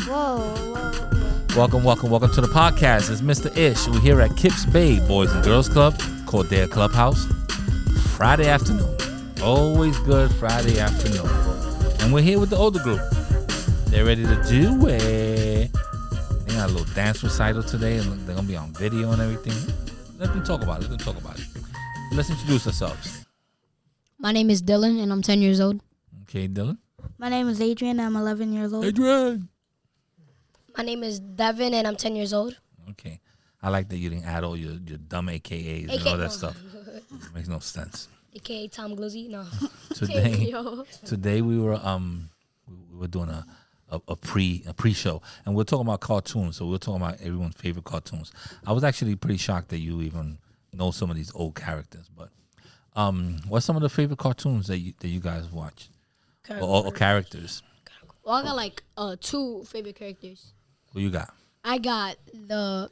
Welcome to the podcast. It's Mr. Ish. We're here at Kips Bay Boys and Girls Club, Coudert Clubhouse, Friday afternoon. Always good Friday afternoon. And we're here with the older group. They're ready to do it. They got a little dance recital today, and they're going to be on video and everything. Let them talk about it. Let's introduce ourselves. My name is Dylan, and I'm 10 years old. Okay, Dylan. My name is Adrian. I'm 11 years old. Adrian. My name is Devin, and I'm 10 years old. Okay. I like that you didn't add all your dumb AKAs and all that stuff. Makes no sense. AKA Tom Glizzy? No. Today we were doing a pre-show, and we're talking about cartoons. So we're talking about everyone's favorite cartoons. I was actually pretty shocked that you even know some of these old characters. But what's some of the favorite cartoons that you guys watch or characters? Well, I got like two favorite characters. Who you got? I got the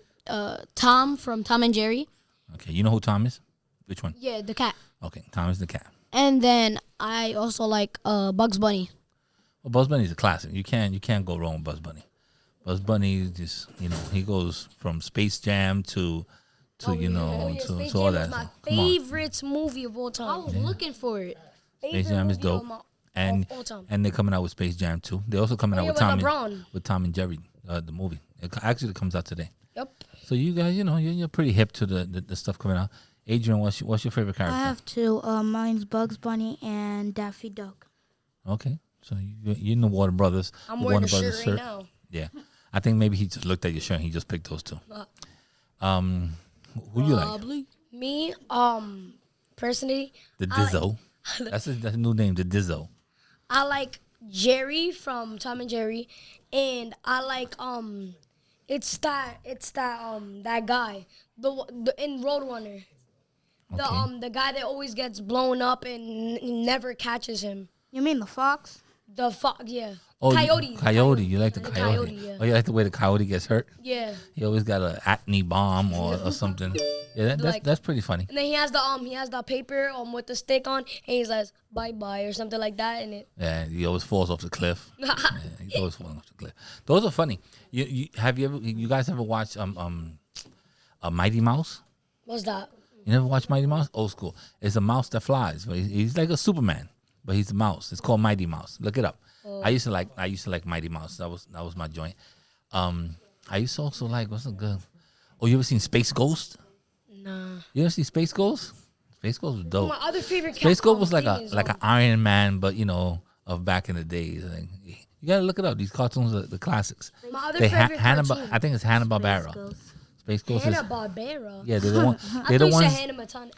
Tom from Tom and Jerry. Okay, you know who Tom is? Which one? Yeah, the cat. Okay, Tom is the cat. And then I also like Bugs Bunny. Well, Bugs Bunny is a classic. You can't go wrong with Bugs Bunny. Bugs Bunny is just, he goes from Space Jam to all that. My favorite movie of all time. I was looking for it. Space Jam is dope. And they're coming out with Space Jam too. They're also coming out with Tom and Jerry, the movie. It actually comes out today. Yep. So you guys, you're pretty hip to the stuff coming out. Adrian, what's your favorite character? I have two. Mine's Bugs Bunny and Daffy Duck. Okay, so you're in the Warner Brothers. I'm wearing the shirt right now. Yeah, I think maybe he just looked at your shirt and he just picked those two. Who you like? Me, personally, The Dizzo. That's a new name, the Dizzo. I like Jerry from Tom and Jerry, and I like it's that guy in Roadrunner, the guy that always gets blown up and never catches him. You mean the fox? The fox, yeah. Oh, Coyote. You like the coyote? Yeah. Oh, you like the way the coyote gets hurt? Yeah. He always got an acne bomb or something. Yeah, that's pretty funny. And then he has the paper with the stick on, and he's like bye or something like that, and it. Yeah, he always falls off the cliff. He's always falling off the cliff. Those are funny. You guys ever watched a Mighty Mouse? What's that? You never watched Mighty Mouse? Old school. It's a mouse that flies. He's like a Superman, but he's a mouse. It's called Mighty Mouse. Look it up. I used to like Mighty Mouse. That was my joint. I used to also like, what's a good? Oh, you ever seen Space Ghost? Nah. You ever see Space Ghost? Space Ghost was dope. My other favorite Space Ghost was like an Iron Man, but of back in the days. Like, you gotta look it up. These cartoons are the classics. My other favorite cartoon. I think it's Hanna-Barbera. Space Ghost Hanna-Barbera. Yeah, they're the one. They're the ones. Hannah Montana.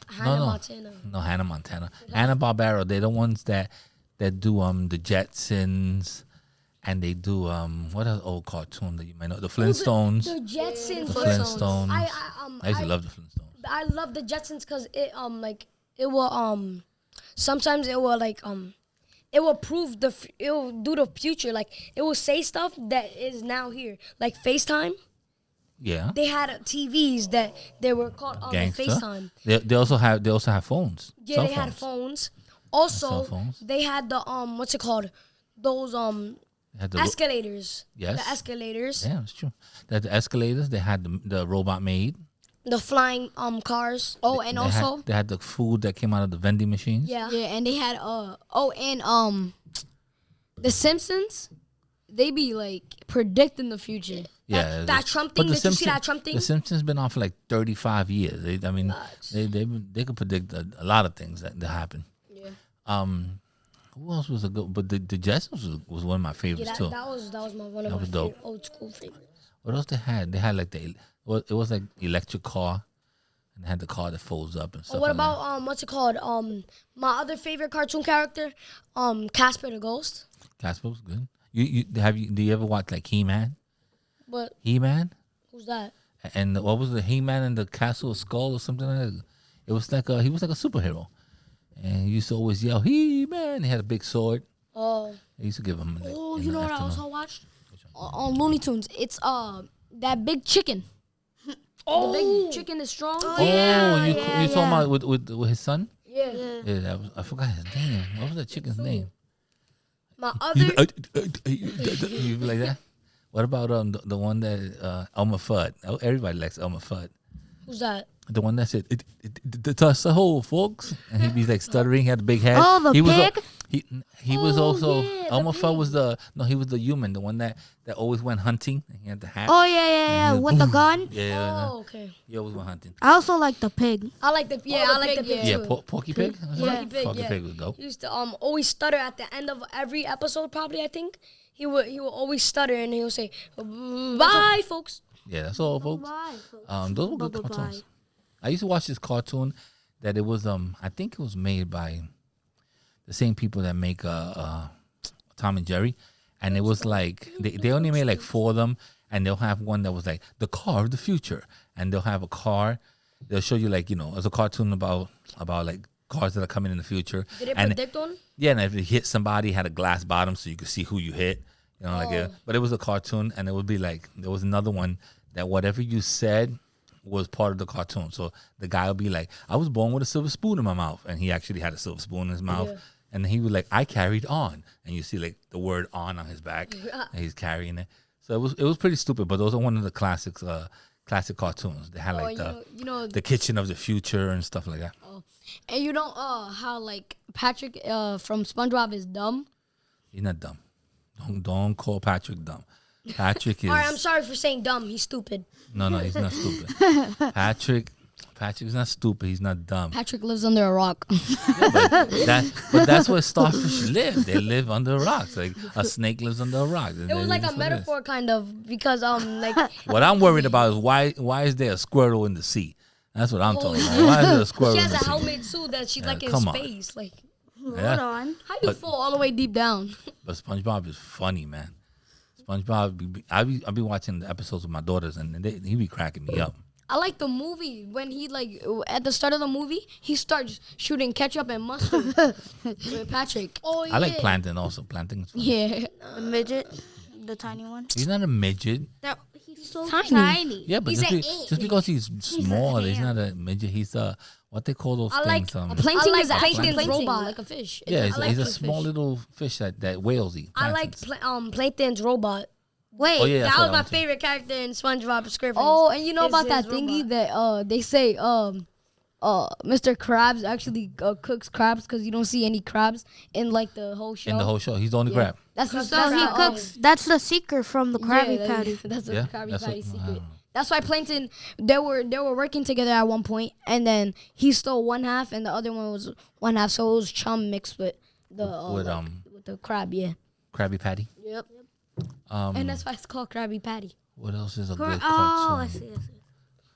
No, Hannah Montana. Hanna-Barbera. They're the ones that do the Jetsons, and they do what other old cartoon that you might know? The Flintstones. The Jetsons. The Flintstones. I used to love the Flintstones. I love the Jetsons because it it will sometimes it will it will it will do the future, like it will say stuff that is now here, like FaceTime. Yeah. They had TVs that they were called FaceTime. They also have phones. Yeah, they had phones. Also, they had the what's it called? Those escalators. Yes. The escalators. Yeah, it's true. The escalators. They had the robot maid. The flying cars. Oh, and they had the food that came out of the vending machines. Yeah. Yeah, and they had the Simpsons. They be like predicting the future. Yeah, that Trump thing. Did you see that Trump thing? The Simpsons been on for like 35 years. They could predict a lot of things that happen. Yeah. Who else was a good? But the Jetsons was one of my favorites too. That was one of my favorite old school favorites. What else they had? They had like it was like electric car, and they had the car that folds up and stuff. What about what's it called? My other favorite cartoon character, Casper the Ghost. Casper was good. Do you ever watch like He-Man? What? He-Man? Who's that? And what was the He-Man and the Castle of Skull or something like that? It was like he was like a superhero, and he used to always yell He-Man. He had a big sword. Oh. They used to give him. You know what I also watched? On Looney Tunes. It's that big chicken. The big chicken is strong. You talking about with his son? Yeah. Yeah, I forgot his name. What was that chicken's name? My other. You like that? What about the one that Elmer Fudd? Oh, everybody likes Elmer Fudd. Who's that? The one that said "Touch the hole, folks," and he'd be like stuttering. He had a big head. Oh, the he was pig? he was also yeah, Elmer Fudd was he was the human, the one that always went hunting. And he had the hat. Oh yeah, And he was with the boom. gun. Yeah, Oh, okay. he always went hunting. I also like the pig. I like the I like the pig Yeah, too. Porky Pig. Yeah. Porky Pig was dope. He used to always stutter at the end of every episode. Probably I think he would always stutter and he would say bye, folks. Yeah, that's all, folks. Those were good Bye-bye. cartoons. I used to watch this cartoon that it was I think it was made by the same people that make Tom and Jerry, and it was like they only made like 4 of them, and they'll have one that was like the car of the future, and they'll have a car. They'll show you like it's a cartoon about like cars that are coming in the future. Did it and predict one? Yeah, and if it hit somebody, it had a glass bottom so you could see who you hit. But it was a cartoon, and it would be like there was another one that whatever you said was part of the cartoon. So the guy would be like, I was born with a silver spoon in my mouth, and he actually had a silver spoon in his mouth. Yeah. And he was like, I carried on, and you see like the word on his back, and he's carrying it. So it was pretty stupid, but those are one of the classic cartoons. They had like the kitchen of the future and stuff like that. And you know how like Patrick from SpongeBob is dumb. He's not dumb. Don't call Patrick dumb. Patrick is. All right, I'm sorry for saying dumb. He's stupid. No, he's not stupid. Patrick's not stupid. He's not dumb. Patrick lives under a rock. But that's where starfish live. They live under rocks. Like a snake lives under a rock. It was like a metaphor kind of because like What I'm worried about is why is there a squirrel in the sea? That's what I'm talking about. Why is there a squirrel she in has the a sea? helmet too that she's like in come on. space. Like Hold Yeah. on. How you fall all the way deep down? But SpongeBob is funny, man. SpongeBob, I be watching the episodes with my daughters, and he be cracking me up. I like the movie when he like at the start of the movie he starts shooting ketchup and mustard with Patrick. oh yeah. I like Plankton also. Plankton's funny. Yeah, The midget, the tiny one. He's not a midget. He's so Tiny. tiny. Yeah, but He's just because he's small, he's not a midget. He's what they call those I things. like- plankton I like is actually Plankton's plankton, robot. like a fish. Yeah, I like he's a fish. small little fish that whalesy. I like Plankton's robot. Wait. Oh yeah, that's That what was I my want to- favorite character in SpongeBob SquarePants. Oh, and you know Is about his that thingy robot. that they say Mr. Krabs actually cooks crabs because you don't see any crabs in like the whole show. In the whole show, he's the only crab. That's So he cooks. That's the secret from the Krabby Patty. That's the Yeah, Krabby that's Patty what- secret. wow. That's why Plankton they were working together at one point, and then he stole one half, and the other one was one half. So it was chum mixed with the with the crab. Yeah. Krabby Patty. Yep. Um, And that's why it's called Krabby Patty. what else is a good Oh, I cartoon? see. I see.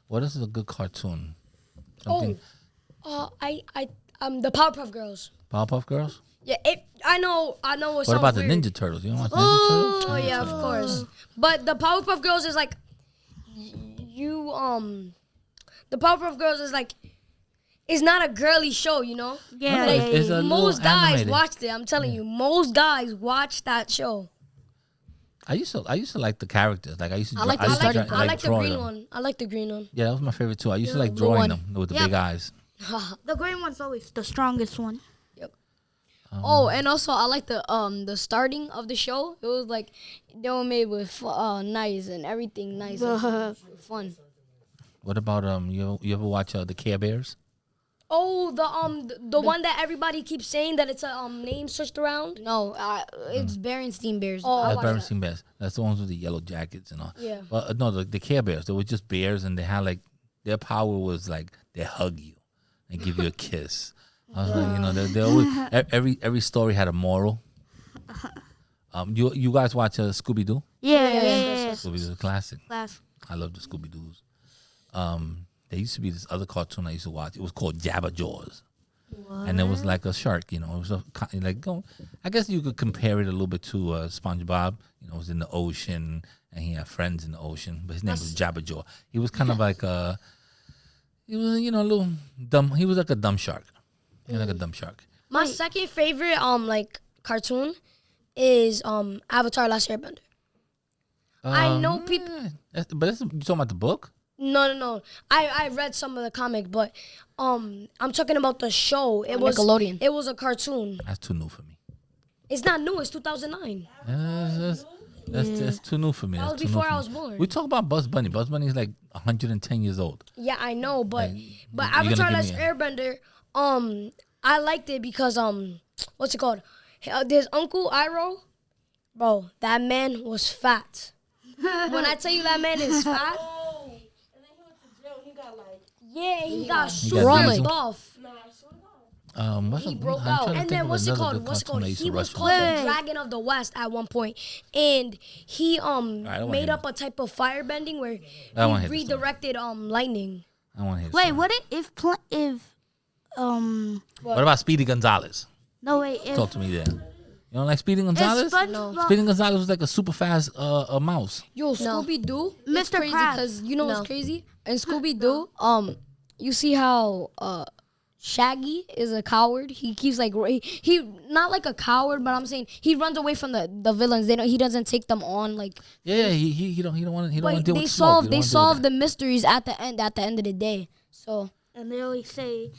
What else is a good cartoon? Oh, Something the Powerpuff Girls. Powerpuff Girls. Yeah, I know. It What sounds about weird. the Ninja Turtles? You don't watch Ninja Turtles? Oh yeah, of course. But the Powerpuff Girls is like the Powerpuff Girls is like it's not a girly show, you know. Yeah. Like, yeah, it's yeah. a Most little guys animated. watched it. I'm telling you, most guys watch that show. I used to like the characters. Like I used to. I like I the used to starting- I like the drawing green them. one. I like the green one. Yeah, that was my favorite too. I used to like blue drawing one. them with the Yep. big eyes. The green one's always the strongest one. Oh, and also I like the starting of the show. It was like they were made with nice and everything nice and fun. What about you ever watch the Care Bears? Oh, the one that everybody keeps saying that it's a name switched around. No, it's Berenstein Bears. Oh, That's watch Berenstein Bears. That's the ones with the yellow jackets and all. Yeah. Well, no, the Care Bears. They were just bears, and they had like their power was like they hug you and give you a kiss. I was like, they always every story had a moral. You guys watch Scooby Doo? Yeah. Scooby Doo's a classic. Class. I love the Scooby Doos. There used to be this other cartoon I used to watch. It was called Jabba Jaws. And it was like a shark, It was I guess you could compare it a little bit to SpongeBob. It was in the ocean, and he had friends in the ocean. But his name was Jabba Jaw. He was kind of like he was a little dumb. He was like a dumb shark. He was like a dumb shark. My second favorite cartoon is Avatar: Last Airbender. I know people. But you talking about the book? No. I read some of the comic, but I'm talking about the show. It was Nickelodeon. It was a cartoon. That's too new for me. It's not new. It's 2009. That's too new for me. That That's was too new before for I me. was born. We talk about Bugs Bunny. Bugs Bunny is like 110 years old. Yeah, I know, but you're Avatar: gonna Last give me Airbender, I liked it because what's it called? There's Uncle Iroh, bro. That man was fat. When I tell you that man is fat, Oh, and then he went to jail. He got like. yeah, he got He super got diesel? buff. Nah, I swear to God. What's He up? broke I'm out, trying to and think then of what's it another called? good What's it cartoon called? I used He to was rush called on. the Dragon of the West at one point, and he I don't wanna made hear up a type of firebending where I don't wanna he hear the story. redirected lightning. I want to hear. the Wait, story. what if What about Speedy Gonzalez? no wait if Talk to me there. You don't like Speedy Gonzalez? SpongeBob- Speedy Gonzalez was like a super fast mouse. Yo, Scooby Doo, it's Mr. crazy Krabs. because you know No. what's crazy? In Scooby Doo, you see how Shaggy is a coward. He keeps like he not like a coward, but I'm saying he runs away from the villains. He doesn't take them on like. Yeah, he don't want to But deal they with smoke. solve solve the mysteries at the end of the day. So and they always say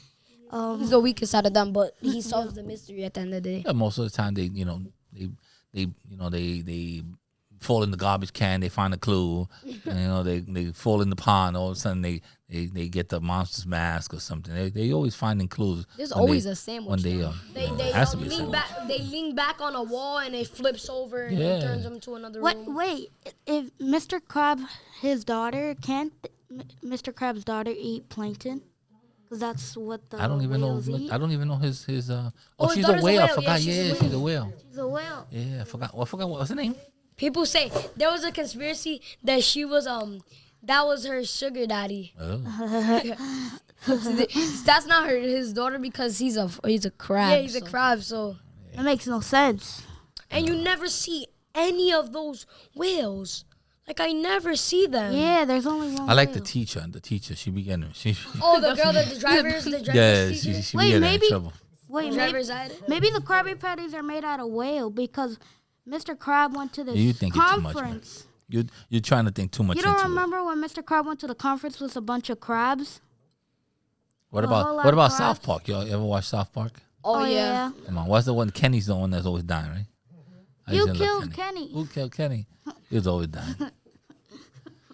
he's the weakest out of them, but he solves the mystery at the end of the day. Yeah, most of the time they fall in the garbage can. They find a clue. And, they fall in the pond. All of a sudden they get the monster's mask or something. They always finding clues. There's when always they- a sandwich. when they They has to be a lean sandwich. back. They lean back on a wall and it flips over and Yeah. it turns them to another what room. wait if Mr. Crab his daughter can't Mr. Crab's daughter eat plankton? Because that's what the I don't even know. whales eat. I don't even know his. his She's a daughter's a whale. I whale. forgot. Yeah, Yeah, she's a whale. She's a whale. Yeah, I forgot. I forgot what was her name. People say there was a conspiracy that she was that was her sugar daddy. Oh. That's not his daughter because he's a crab. Yeah, he's a so- crab. So That makes no sense. and you never see any of those whales. Like I never see them. Yeah, there's only one. I like the whale. teacher. The teacher. She be getting. She. Oh, the girl that the driver's Yeah, teacher. she Wait, be getting maybe- in trouble. Wait, maybe, Driver's ed. maybe the Krabby Patties are made out of whale because Mr. Crab went to this You thinking too much, man. conference. You're trying to think too much You into don't it. remember when Mr. Crab went to the conference with a bunch of crabs? What a whole lot about of South crabs? Park? Y'all ever watch South Park? Oh, yeah. Come on, what's the one? Kenny's the one that's always dying, right? I You used to love killed Kenny. Who killed Kenny? He was always dying.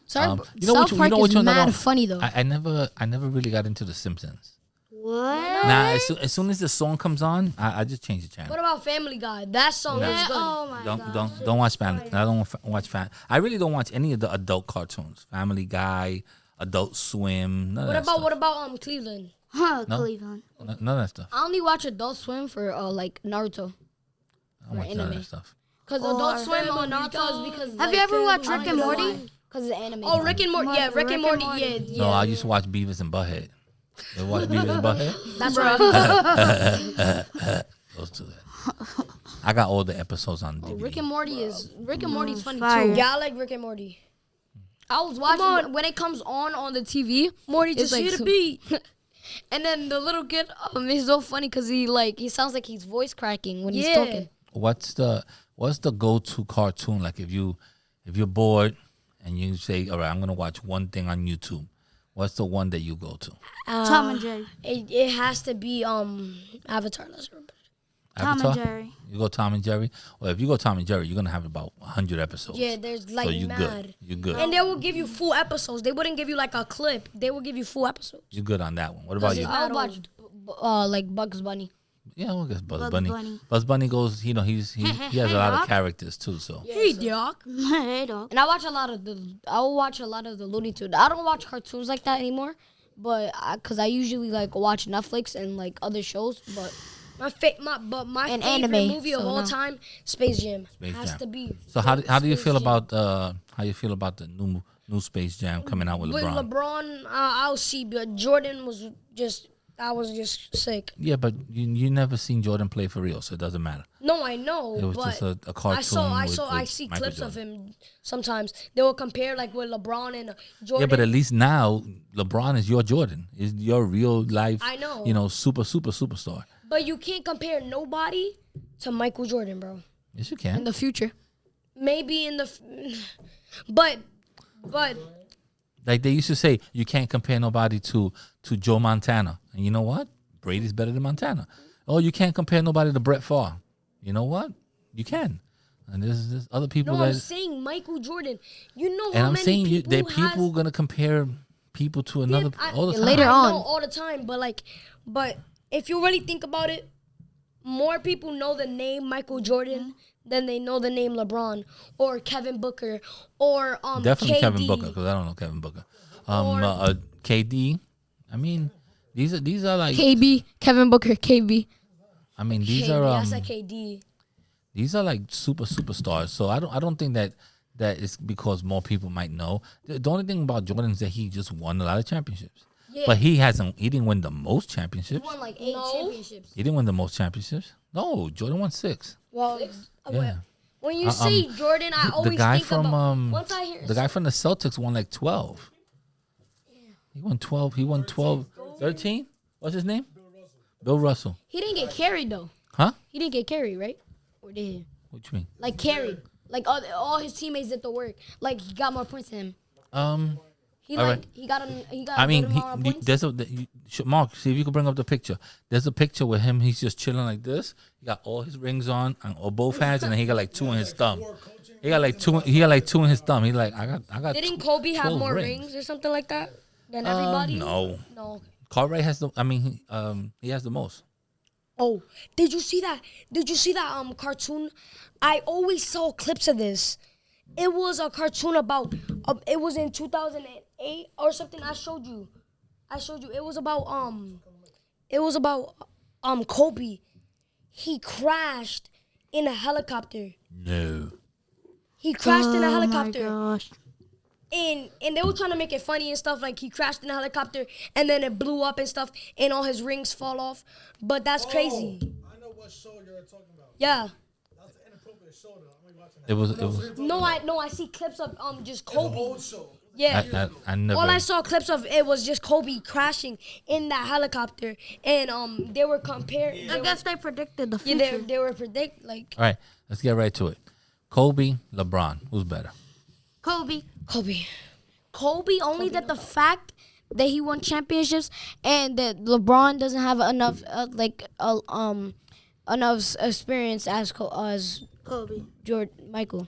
Sorry, South South Park is mad funny though. I never really got into The Simpsons. What? Nah, as soon as the song comes on, I just change the channel. What about Family Guy? That song is good. Oh my god. Don't watch Family. I don't watch Family. I really don't watch any of the adult cartoons. Family Guy, Adult Swim. None of that stuff. What about Cleveland? Huh, No. Cleveland. None of that stuff. I only watch Adult Swim for like Naruto. I don't watch none of anime. that stuff. Cause Or Adult Swim on Naruto is because. Have you ever watched Rick and Morty? Because it's anime. Oh, Rick and Morty. Yeah, Rick and Morty. Yeah. No, I used to watch Beavis and Butthead. You ever watch Beavis and Butthead? That's right. Those two. I got all the episodes on DVD. Rick and Morty's funny fire. too. Yeah, I like Rick and Morty. I was watching when it comes on the TV. Morty It's just like hit a some- beat. And then the little kid, he's so funny because he sounds like he's voice cracking when he's Yeah. talking. What's the go-to cartoon? Like if you're bored and you say, all right, I'm gonna watch one thing on YouTube. What's the one that you go to? Tom and Jerry. It has to be Avatar. Let's remember. Tom Avatar? and Jerry. You go Tom and Jerry? Well, if you go Tom and Jerry, you're gonna have about 100 episodes. Yeah, there's like so you mad. good. You good. And they will give you full episodes. They wouldn't give you like a clip. They will give you full episodes. You good on that one. What about you? I'll watch like Bugs Bunny. Yeah, well, I guess Bugs Bugs Bunny. Bunny. Bugs Bunny goes. He has a lot of Doc. characters too. So Hey, Doc. Hey, dog. And I watch a lot of the Looney Tunes. I don't watch cartoons like that anymore, but because I usually like watch Netflix and like other shows. But My And favorite anime, movie of so all no. time, Space Jam. Space has Jam. to be. so how do you Space feel Jam. about the new Space Jam coming out with With LeBron? LeBron, I'll see, but Jordan was just sick. Yeah, but you never seen Jordan play for real, so it doesn't matter. No, I know. It was but just a cartoon. I with see Michael clips of Jordan. him sometimes. They will compare like with LeBron and Jordan. Yeah, but at least now LeBron is your Jordan. Is your real life. I know. Superstar. But you can't compare nobody to Michael Jordan, bro. Yes, you in can. the future, Maybe in the, but Like they used to say, you can't compare nobody to Joe Montana. And you know what? Brady's better than Montana. Oh, you can't compare nobody to Brett Favre. You know what? You can. And there's other people No, I'm that. saying Michael Jordan. You know And how I'm many saying people that people gonna compare people to another all the time. later I on. know all the time, but if you really think about it, more people know the name Michael Jordan than they know the name LeBron or Kevin Booker or Definitely KD. Kevin Booker, because I don't know Kevin Booker. KD. I mean, these are like. KB, Kevin Booker, KB. I mean, these KD, are I said KD. these are like superstars. So I don't think that it's because more people might know. The only thing about Jordan is that he just won a lot of championships. Yeah. But he didn't win the most championships. He won like 8 championships. He didn't win the most championships. No, Jordan won 6. Well, Yeah. when you say Jordan, I always the guy think from about once I hear the guy from the Celtics won like 12. He won 12. He won 12. 13? What's his name? Bill Russell. He didn't get carried though. Huh? He didn't get carried, right? Or did he? What you mean? Like carried. Like all his teammates did the work. Like he got more points than him. He all like right. he got a I mean, good amount of points. there's Mark, see if you can bring up the picture. There's a picture with him. He's just chilling like this. He got all his rings on both hands, and then he got like 2 in his thumb. He got like 2 in his thumb. He's like, I got. Didn't Kobe have 12 more rings or something like that than everybody? No. No. Cartwright has the. I mean, he has the most. Oh, did you see that? Cartoon? I always saw clips of this. It was a cartoon about. It was in 2008 or something. I showed you. It was about Kobe. He crashed in a helicopter. No. He crashed in a helicopter. Oh my gosh. And they were trying to make it funny and stuff, like he crashed in a helicopter and then it blew up and stuff and all his rings fall off. But that's crazy. I know what show you're talking about. Yeah. That's an inappropriate show, though. I'm like watching that. It was. No, I see clips of just Kobe. Old show. Yeah. I never. All I saw clips of it was just Kobe crashing in that helicopter, and they were comparing. I guess they predicted the Yeah, future. they were predict like All right, let's get right to it. Kobe, LeBron, who's better? Kobe. Kobe only that the fact that he won championships and that LeBron doesn't have enough enough experience as Kobe. Michael.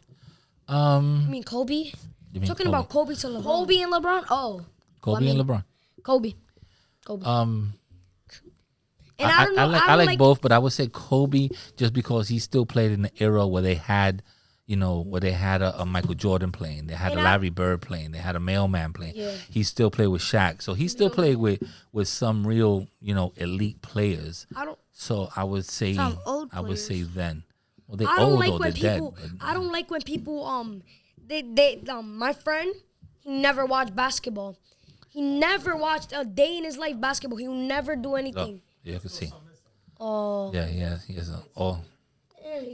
I mean Kobe. You mean Talking about Kobe to LeBron. Kobe and LeBron. Oh, Kobe and LeBron. Kobe. And I don't know. I like both, but I would say Kobe just because he still played in the era where they had, a Michael Jordan playing, they had a Larry Bird playing, they had a Mailman playing. Yeah. He still played with Shaq, so he still played with some real, elite players. So I would say Some old I would say players. then. Well, they're I don't old like or when they're people. dead. I don't like when people. They my friend, he never watched basketball. He never watched a day in his life basketball. He will never do Oh, anything. yeah, I can see. Oh. Yeah, he has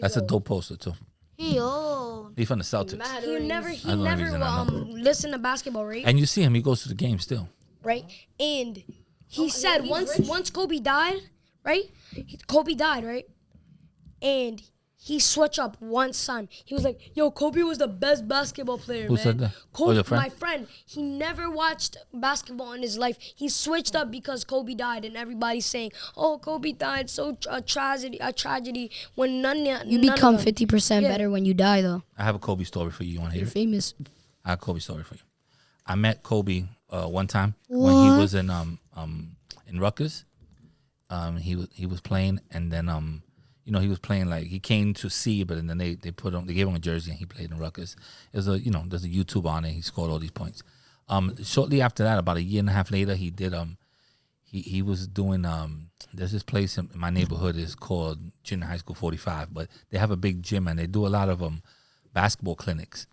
that's a dope poster too. He old. He's from the Celtics. He never That's the only reason I know. listened to basketball, right? And you see him, he goes to the game still. Right? And he said once Kobe died, right? Kobe died, right? And he switched up one time. He was like, "Yo, Kobe was the best basketball player, Who man." said that? Kobe, your friend? my friend. He never watched basketball in his life. He switched up because Kobe died, and everybody's saying, "Oh, Kobe died, so a tragedy." When You become 50% better when you die, though. I have a Kobe story for you. You want to hear You're it? famous. I have a Kobe story for you. I met Kobe one time when he was in Rutgers. He was playing, and then he was playing like he came to see, but then they gave him a jersey and he played in Rutgers. There's a YouTube on it. He scored all these points. Shortly after that, about a year and a half later, he did he was doing there's this place in my neighborhood is called Junior High School 45, but they have a big gym and they do a lot of basketball clinics.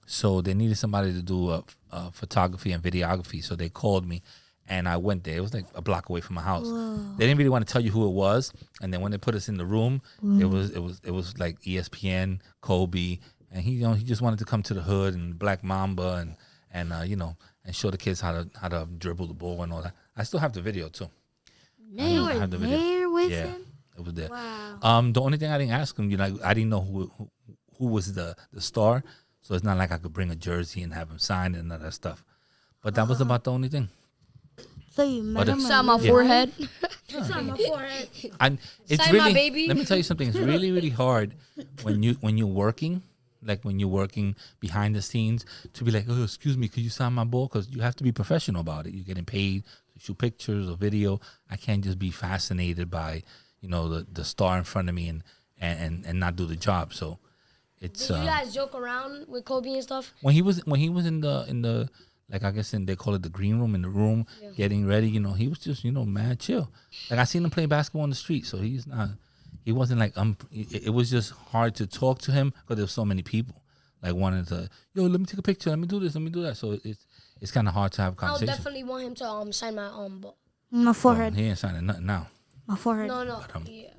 So they needed somebody to do photography and videography. So they called me, and I went there. It was like a block away from my house. Whoa. They didn't really want to tell you who it was. And then when they put us in the room, it was like ESPN, Kobe, and he just wanted to come to the hood and Black Mamba and show the kids how to dribble the ball and all that. I still have the video too. You I were have the video. there with Yeah, him? it was there. Wow. The only thing I didn't ask him, I didn't know who was the star, so it's not like I could bring a jersey and have him sign and all that stuff. But that was about the only thing. So you met But him. it's- It's on my in real forehead. It's on my forehead. And it's Sign my really. baby. Let me tell you something. It's really, really hard when you're working, like when you're working behind the scenes, to be like, oh, excuse me, could you sign my ball? Because you have to be professional about it. You're getting paid to shoot pictures or video. I can't just be fascinated by, the star in front of me and not do the job. So it's Did you guys joke around with Kobe and stuff? when he was in the like I guess they call it the green room, in the room getting ready. He was just mad chill. Like I seen him play basketball on the street, so he wasn't like it was just hard to talk to him because there was so many people like wanting to let me take a picture, let me do this, let me do that. So it's kind of hard to have a I would conversation. definitely want him to sign my ball. My Well, forehead. he ain't signing nothing now, My forehead. No. um, Yeah.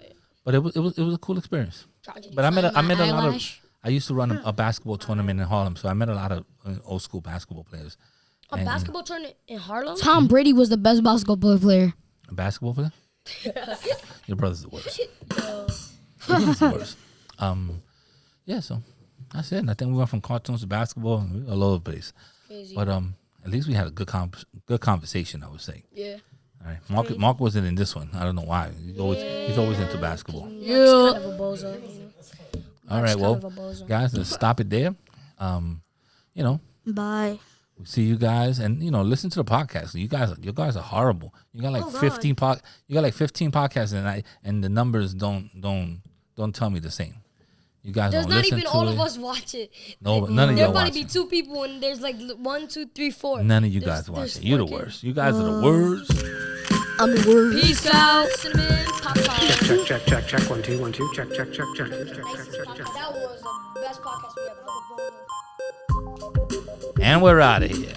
but it was a cool experience. Tragedy. But I met a lot of. eyelash. I used to run a basketball tournament in Harlem, so I met a lot of old school basketball players. A And- basketball tournament in Harlem? Tom Brady was the best basketball player. A basketball player? Your brother's the worst. Your brother's the worst. Yeah, so that's it. And I think we went from cartoons to basketball, and we were all over the place. Crazy. But at least we had a good conversation, I would say. Yeah. All right, Mark wasn't in this one. I don't know why. He's always into basketball. Yeah. Kind of a bozo, All right, kind well, of a bozo. guys, let's stop it there. Bye. We'll see you guys, and listen to the podcast. You guys are horrible. You got like 15 You got like 15 podcasts, and the numbers don't tell me the same. You guys There's don't not listen even to all it. of us watch it. No, but none of There'll y'all probably watch be it. 2 people, and there's like 1, 2, 3, 4. None of you There's- guys watch there's it. You're the 4 kids. worst. You guys are the worst. I'm the worst. Peace out, cinnamon, pop pop. Check, 1 2 1 2, check. That was the best podcast we ever done. And we're out of here.